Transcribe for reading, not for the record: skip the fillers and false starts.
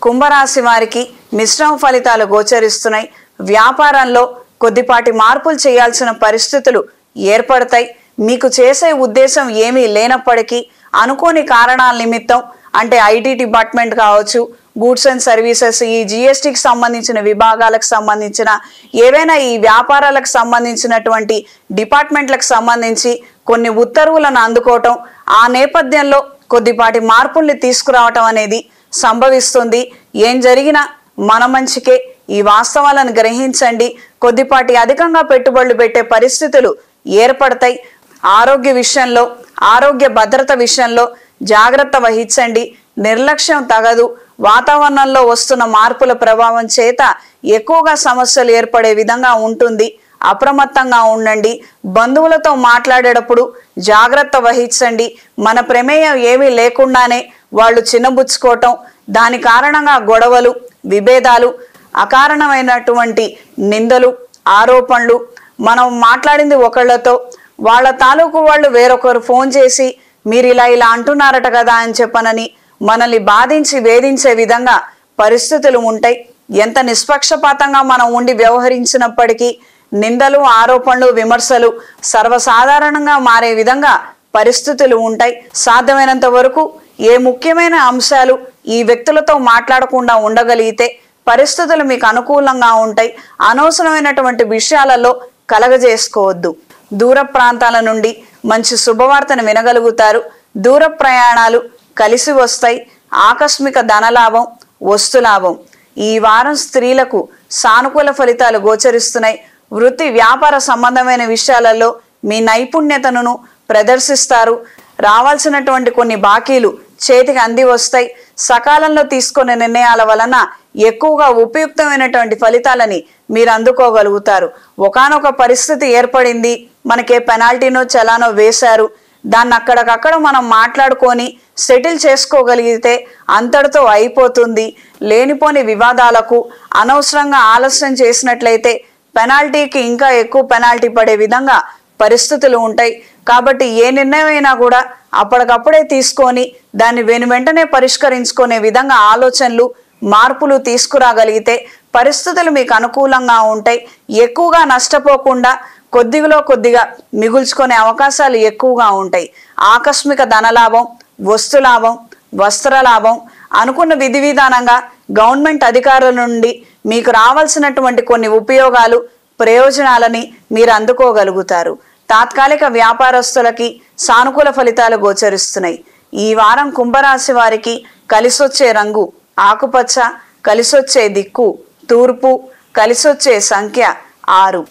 కుంభరాశి వారికి మిశ్రమ ఫలితాలు గోచరిస్తున్నాయి. వ్యాపారంలో కొద్దిపాటి మార్పులు చేయాల్సిన పరిస్థితులు ఏర్పడతాయి. మీకు చేసే ఉద్దేశం ఏమీ లేనప్పటికీ అనుకోని కారణాల నిమిత్తం, అంటే ఐటీ డిపార్ట్మెంట్ కావచ్చు, గూడ్స్ అండ్ సర్వీసెస్, ఈ జిఎస్టికి సంబంధించిన విభాగాలకు సంబంధించిన ఏవైనా ఈ వ్యాపారాలకు సంబంధించినటువంటి డిపార్ట్మెంట్లకు సంబంధించి కొన్ని ఉత్తర్వులను అందుకోవటం, ఆ నేపథ్యంలో కొద్దిపాటి మార్పుల్ని తీసుకురావటం అనేది సంభవిస్తుంది. ఏం జరిగినా మన మంచికే. ఈ వాస్తవాలను గ్రహించండి. కొద్దిపాటి అధికంగా పెట్టుబడులు పెట్టే పరిస్థితులు ఏర్పడతాయి. ఆరోగ్య విషయంలో, ఆరోగ్య భద్రత విషయంలో జాగ్రత్త వహించండి. నిర్లక్ష్యం తగదు. వాతావరణంలో వస్తున్న మార్పుల ప్రభావం చేత ఎక్కువగా సమస్యలు ఏర్పడే విధంగా ఉంటుంది. అప్రమత్తంగా ఉండండి. బంధువులతో మాట్లాడేటప్పుడు జాగ్రత్త వహించండి. మన ప్రమేయం ఏమీ లేకుండానే వాళ్ళు చిన్నబుచ్చుకోవటం, దాని కారణంగా గొడవలు, విభేదాలు, అకారణమైనటువంటి నిందలు, ఆరోపణలు, మనం మాట్లాడింది ఒకళ్ళతో వాళ్ళ తాలూకు వాళ్ళు వేరొకరు ఫోన్ చేసి మీరు ఇలా అంటున్నారట కదా అని చెప్పనని మనల్ని బాధించి వేధించే విధంగా పరిస్థితులు ఉంటాయి. ఎంత నిష్పక్షపాతంగా మనం ఉండి వ్యవహరించినప్పటికీ నిందలు, ఆరోపణలు, విమర్శలు సర్వసాధారణంగా మారే విధంగా పరిస్థితులు ఉంటాయి. సాధ్యమైనంత వరకు ఏ ముఖ్యమైన అంశాలు ఈ వ్యక్తులతో మాట్లాడకుండా ఉండగలిగితే పరిస్థితులు మీకు అనుకూలంగా ఉంటాయి. అనవసరమైనటువంటి విషయాలలో కలగజేసుకోవద్దు. దూర ప్రాంతాల నుండి మంచి శుభవార్తను వినగలుగుతారు. దూర ప్రయాణాలు కలిసి వస్తాయి. ఆకస్మిక ధనలాభం, వస్తులాభం. ఈ వారం స్త్రీలకు సానుకూల ఫలితాలు గోచరిస్తున్నాయి. వృత్తి వ్యాపార సంబంధమైన విషయాలలో మీ నైపుణ్యతను ప్రదర్శిస్తారు. రావాల్సినటువంటి కొన్ని బాకీలు చేతికి అంది వస్తాయి. సకాలంలో తీసుకునే నిర్ణయాల వలన ఎక్కువగా ఉపయుక్తమైనటువంటి ఫలితాలని మీరు అందుకోగలుగుతారు. ఒకానొక పరిస్థితి ఏర్పడింది, మనకే పెనాల్టీనో చలానో వేశారు, దాన్ని అక్కడికక్కడ మనం మాట్లాడుకొని సెటిల్ చేసుకోగలిగితే అంతటితో అయిపోతుంది. లేనిపోని వివాదాలకు అనవసరంగా ఆలస్యం చేసినట్లయితే పెనాల్టీకి ఇంకా ఎక్కువ పెనాల్టీ పడే విధంగా పరిస్థితులు ఉంటాయి. కాబట్టి ఏ నిర్ణయం అయినా కూడా అప్పటికప్పుడే తీసుకొని దాన్ని వెంటనే పరిష్కరించుకునే విధంగా ఆలోచనలు, మార్పులు తీసుకురాగలిగితే పరిస్థితులు మీకు అనుకూలంగా ఉంటాయి. ఎక్కువగా నష్టపోకుండా కొద్దిగా కొద్దిగా మిగుల్చుకునే అవకాశాలు ఎక్కువగా ఉంటాయి. ఆకస్మిక ధనలాభం, వస్తులాభం, వస్త్రలాభం, అనుకున్న విధి విధానంగా గవర్నమెంట్ అధికారుల నుండి మీకు రావాల్సినటువంటి కొన్ని ఉపయోగాలు, ప్రయోజనాలని మీరు అందుకోగలుగుతారు. తాత్కాలిక వ్యాపారస్తులకి సానుకూల ఫలితాలు గోచరిస్తున్నాయి. ఈ వారం కుంభరాశి వారికి కలిసొచ్చే రంగు ఆకుపచ్చ, కలిసొచ్చే దిక్కు తూర్పు, కలిసొచ్చే సంఖ్య 6.